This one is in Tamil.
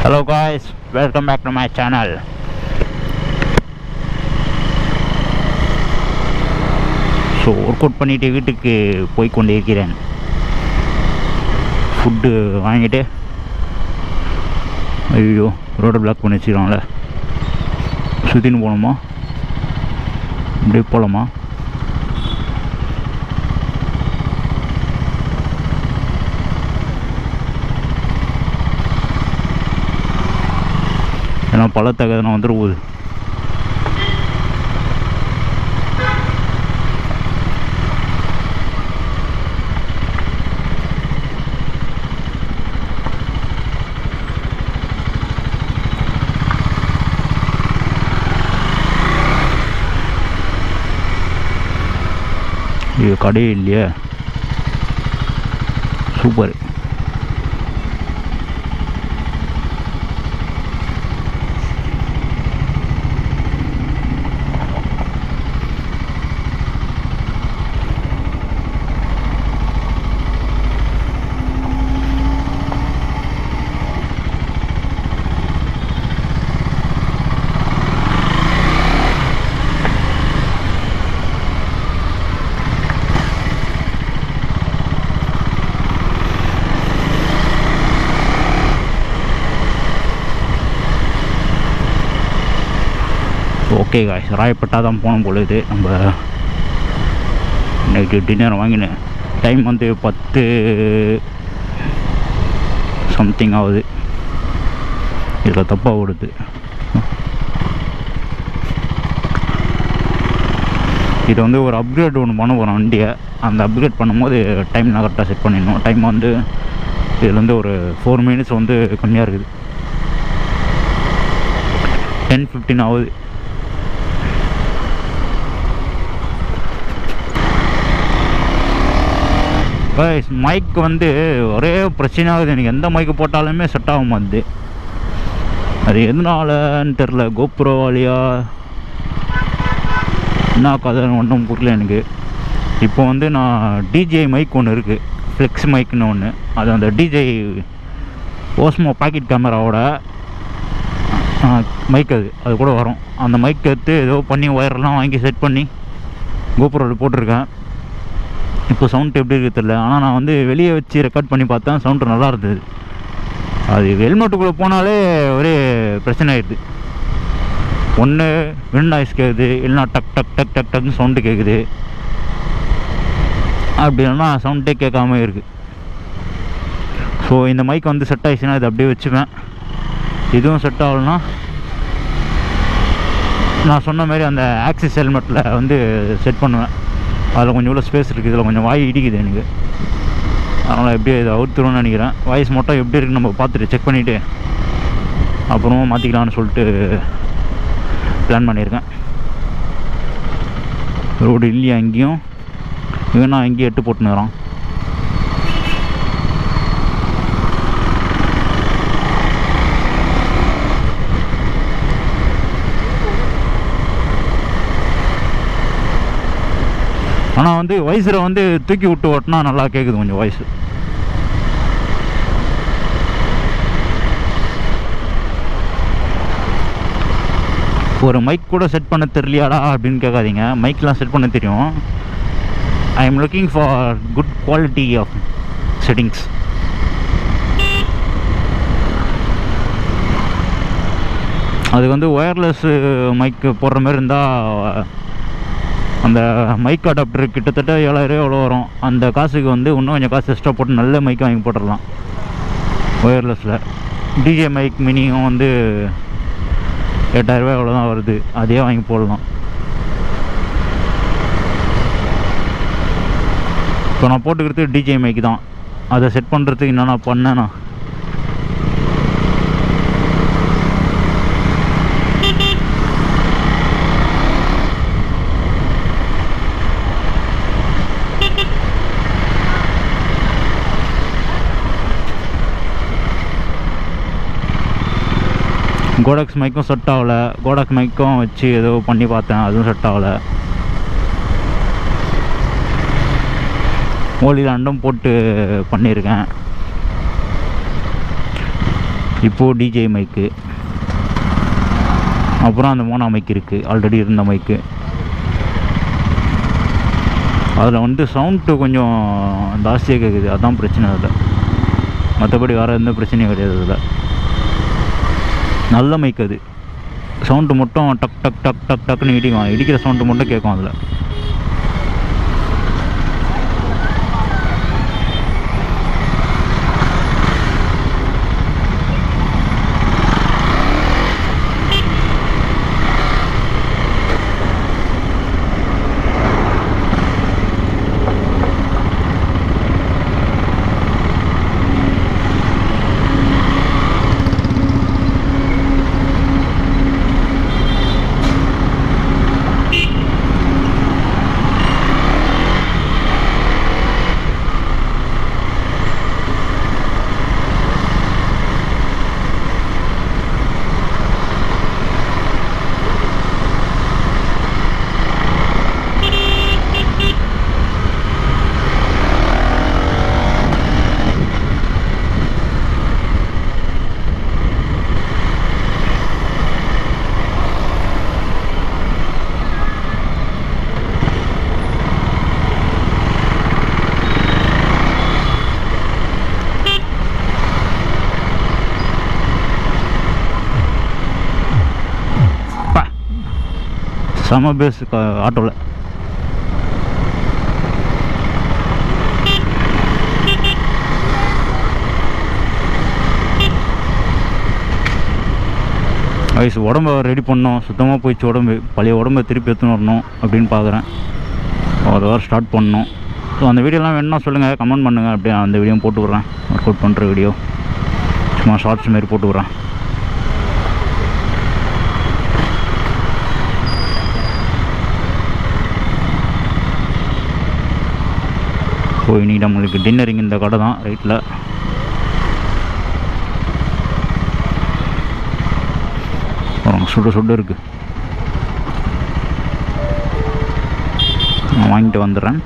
Hello guys, welcome back to my channel. So work out பண்ணிவிட்டு வீட்டுக்கு போய் கொண்டு இருக்கிறேன். ஃபுட்டு வாங்கிட்டு ஐயோ ரோடை பிளாக் பண்ணி வச்சுக்கிறாங்களே, சுற்றின்னு போகணுமா அப்படியே போகலாமா? ஏன்னா பழத்தகதனா வந்துட போகுது. இது கடையே இல்லையே, சூப்பர். ஓகே காய்ஸ், ராயப்பட்டா தான் போகணும் பொழுது. நம்ம நைட்டு டின்னர் வாங்கினேன். டைம் வந்து 10 சம்திங் ஆகுது. இதில் தப்பாக ஓடுது. இது வந்து ஒரு அப்கிரேட் ஒன்று பண்ண போகிறோம் வண்டியை. அந்த அப்கிரேட் பண்ணும்போது டைம் நான் கரெக்டாக செட் பண்ணிடணும். டைம் வந்து இதில் வந்து ஒரு 4 மினிட்ஸ் வந்து கம்மியாக இருக்குது. 10:15 ஆகுது. மைக் வந்து ஒரே பிரச்சனை ஆகுது எனக்கு. எந்த மைக்கு போட்டாலுமே செட் ஆக மாட்டுது. அது எதனாலன்னு தெரில. கோப்ரோவாலியா என்ன கதைன்னு ஒன்றும் புரியல எனக்கு. இப்போ வந்து நான் டிஜே மைக் ஒன்று இருக்குது, ஃப்ளெக்ஸ் மைக்குன்னு ஒன்று. அது அந்த டிஜே ஓஸ்மோ பாக்கெட் கேமராவோட மைக். அது கூட வரும். அந்த மைக் எடுத்து ஏதோ பண்ணி ஒயர்லாம் வாங்கி செட் பண்ணி கோப்ரோவில் போட்டிருக்கேன். இப்போ சவுண்ட் எப்படி இருக்குது தெரியல. ஆனால் நான் வந்து வெளியே வச்சு ரெக்கார்ட் பண்ணி பார்த்தேன், சவுண்டு நல்லா இருந்தது. அது ஹெல்மெட்டுக்குள்ளே போனாலே ஒரே பிரச்சனை ஆகிடுது. ஒன்று விண்ட் நாய்ஸ் கேட்குது, இல்லைனா டக் டக் டக் டக் டக்னு சவுண்டு கேட்குது. அப்படி இல்லைனா சவுண்டே கேட்காம இருக்குது. ஸோ இந்த மைக் வந்து செட் ஆகிடுச்சுன்னா இது அப்படியே வச்சுப்பேன். இதுவும் செட் ஆகலைன்னா நான் சொன்ன மாதிரி அந்த ஆக்சிஸ் ஹெல்மெட்டில் வந்து செட் பண்ணுவேன். அதில் கொஞ்சம் இவ்வளோ ஸ்பேஸ் இருக்குது. இதில் கொஞ்சம் வாய் இடிக்குது எனக்கு. அதனால் எப்படியே இதை அவுத்துருன்னு நினைக்கிறேன். வாய்ஸ் மட்டும் எப்படி இருக்குன்னு நம்ம பார்த்துட்டு செக் பண்ணிவிட்டு அப்புறமா மாற்றிக்கலான்னு சொல்லிட்டு பிளான் பண்ணியிருக்கேன். ரோடு இல்லையா எங்கேயும், வேணா எங்கேயும் எட்டு போட்டுனுறான். ஆனால் வந்து வாய்ஸில் வந்து தூக்கி விட்டு ஓட்டினா நல்லா கேட்குது கொஞ்சம் வாய்ஸு. ஒரு மைக் கூட செட் பண்ண தெரியலையாடா அப்படின்னு கேட்காதீங்க. மைக்லாம் செட் பண்ண தெரியும். I am looking for good quality of settings. அது வந்து ஒயர்லெஸ் மைக்கு போடுற மாதிரி இருந்தால் அந்த மைக் அடாப்டர் கிட்டத்தட்ட 7,000 எவ்வளோ வரும். அந்த காசுக்கு வந்து இன்னும் கொஞ்சம் காசு எக்ஸ்ட்ரா போட்டு நல்ல மைக் வாங்கி போட்டுடலாம் ஒயர்லெஸில். டிஜே மைக் மினியும் வந்து 8,000 எவ்வளோ தான் வருது. அதே வாங்கி போடலாம். இப்போ நான் போட்டுக்கிறது டிஜே மைக் தான். அதை செட் பண்ணுறதுக்கு என்னென்ன பண்ணேன்னா, கோடாக்ஸ் மைக்கும் செட் ஆகலை. கோடாக்ஸ் மைக்கும் வச்சு ஏதோ பண்ணி பார்த்தேன், அதுவும் செட் ஆகலை. ஹோலி லேண்டும் போட்டு பண்ணியிருக்கேன். இப்போது டிஜே மைக்கு, அப்புறம் அந்த மோனா மைக் இருக்குது, ஆல்ரெடி இருந்த மைக்கு. அதில் வந்து சவுண்டு கொஞ்சம் ஜாஸ்தியாக கேட்குது, அதுதான் பிரச்சனை. அதில் மற்றபடி வேறு எந்த பிரச்சனையும் கிடையாது. அதில் நல்ல மைக், அது சவுண்டு மட்டும் டக் டக் டக் டக் டக்குன்னு இடிக்கும், இடிக்கிற சவுண்டு மட்டும் கேட்கும் அதில். செம பேஸ் ஆட்டோவில். வயசு உடம்ப ரெடி பண்ணோம், சுத்தமாக போயிடுச்சு உடம்பு, பழைய உடம்பை திருப்பி எடுத்துன்னு வரணும் அப்படின்னு பார்க்குறேன். ஒரு வாரம் ஸ்டார்ட் பண்ணணும். ஸோ அந்த வீடியோலாம் வேணுன்னா சொல்லுங்கள், கமெண்ட் பண்ணுங்கள், அப்படியே அந்த வீடியோ போட்டு விட்றேன். ஒர்க் அவுட் பண்ணுற வீடியோ சும்மா ஷார்ட்ஸ் மாரி போட்டு விட்றேன். ஸோ இன்றைக்கி நம்மளுக்கு டின்னரிங் இந்த கடை தான் ரைட்டில். சுட சுட இருக்குது, நான் வாங்கிட்டு வந்துடுறேன்.